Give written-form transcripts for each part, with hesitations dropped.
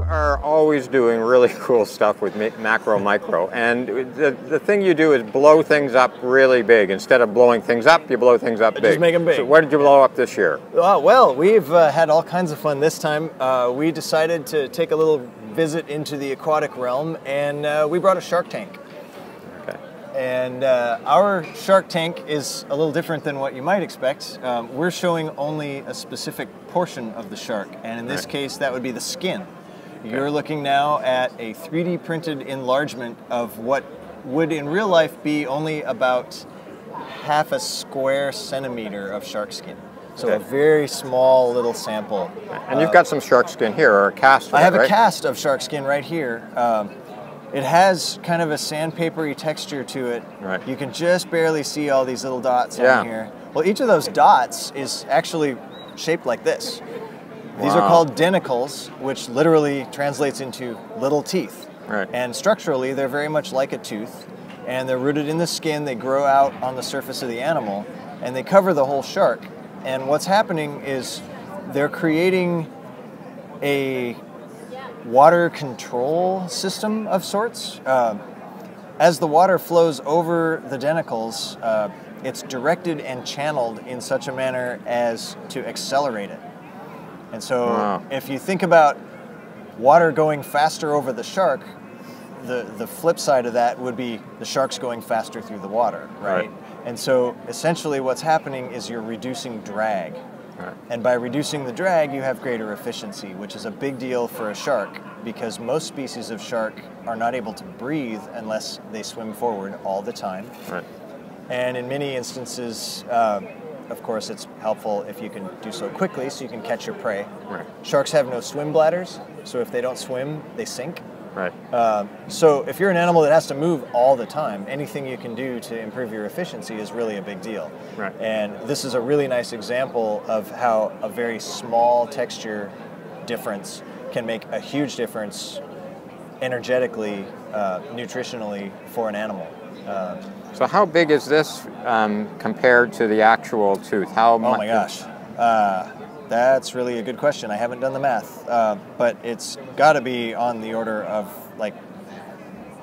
Are always doing really cool stuff with macro, micro, and the thing you do is blow things up really big. Instead of blowing things up, you blow things up big. Just make them big. So what did you blow up this year? Well, we've had all kinds of fun this time. We decided to take a little visit into the aquatic realm, and we brought a shark tank. Okay. And our shark tank is a little different than what you might expect. We're showing only a specific portion of the shark, and in this case, that would be the skin. Okay. You're looking now at a 3D printed enlargement of what would in real life be only about half a square centimeter of shark skin. So a very small little sample. And you've got some shark skin here, or a cast of it, I have right? a cast of shark skin right here. It has kind of a sandpapery texture to it. Right. You can just barely see all these little dots on here. Well, each of those dots is actually shaped like this. These are called denticles, which literally translates into little teeth. Right. And structurally, they're very much like a tooth, and they're rooted in the skin. They grow out on the surface of the animal, and they cover the whole shark. And what's happening is they're creating a water control system of sorts. As the water flows over the denticles, it's directed and channeled in such a manner as to accelerate it. And so if you think about water going faster over the shark, the flip side of that would be the shark's going faster through the water, right? And so essentially what's happening is you're reducing drag. Right. And by reducing the drag, you have greater efficiency, which is a big deal for a shark because most species of shark are not able to breathe unless they swim forward all the time. Right. And in many instances, of course, it's helpful if you can do so quickly so you can catch your prey. Right. Sharks have no swim bladders, so if they don't swim, they sink. Right. So if you're an animal that has to move all the time, anything you can do to improve your efficiency is really a big deal. Right. And this is a really nice example of how a very small texture difference can make a huge difference energetically, nutritionally for an animal. So how big is this compared to the actual tooth? How much? Oh my gosh. That's really a good question. I haven't done the math, but it's got to be on the order of like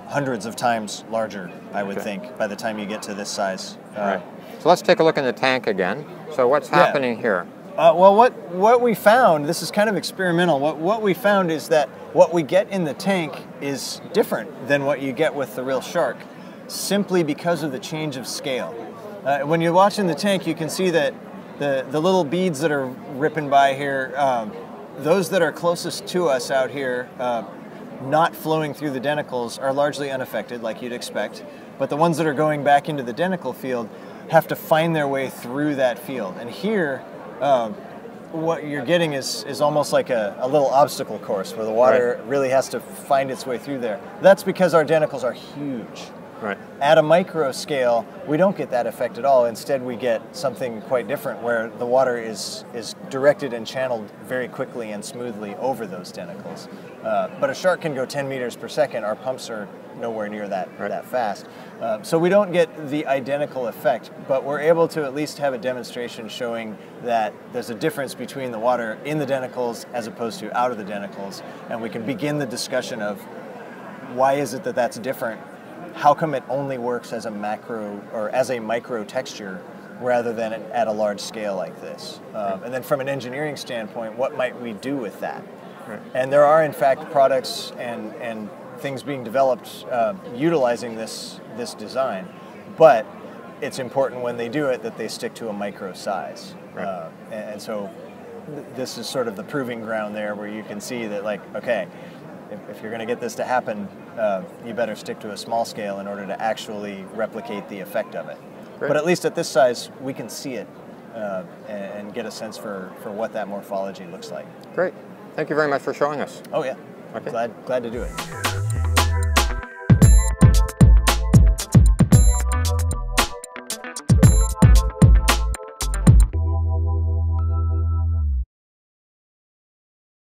hundreds of times larger, I would think, by the time you get to this size. Right. So let's take a look in the tank again. So what's happening here? Well, what we found, this is kind of experimental, what we found is that what we get in the tank is different than what you get with the real shark, simply because of the change of scale. When you're watching the tank, you can see that the little beads that are ripping by here, those that are closest to us out here, not flowing through the denticles, are largely unaffected, like you'd expect. But the ones that are going back into the denticle field have to find their way through that field. And here, what you're getting is almost like a little obstacle course where the water really has to find its way through there. That's because our denticles are huge. Right. At a micro scale, we don't get that effect at all. Instead, we get something quite different where the water is directed and channeled very quickly and smoothly over those denticles. But a shark can go 10 meters per second. Our pumps are nowhere near that fast. So we don't get the identical effect, but we're able to at least have a demonstration showing that there's a difference between the water in the denticles as opposed to out of the denticles, and we can begin the discussion of why is it that that's different? How come it only works as a macro or as a micro texture rather than at a large scale like this? And then from an engineering standpoint, what might we do with that? Right. And there are in fact products and things being developed utilizing this design, but it's important when they do it that they stick to a micro size. Right. And so this is sort of the proving ground there where you can see that, like, okay, if you're going to get this to happen, you better stick to a small scale in order to actually replicate the effect of it. Great. But at least at this size, we can see it and get a sense for what that morphology looks like. Great. Thank you very much for showing us. Oh yeah. Okay. Glad to do it.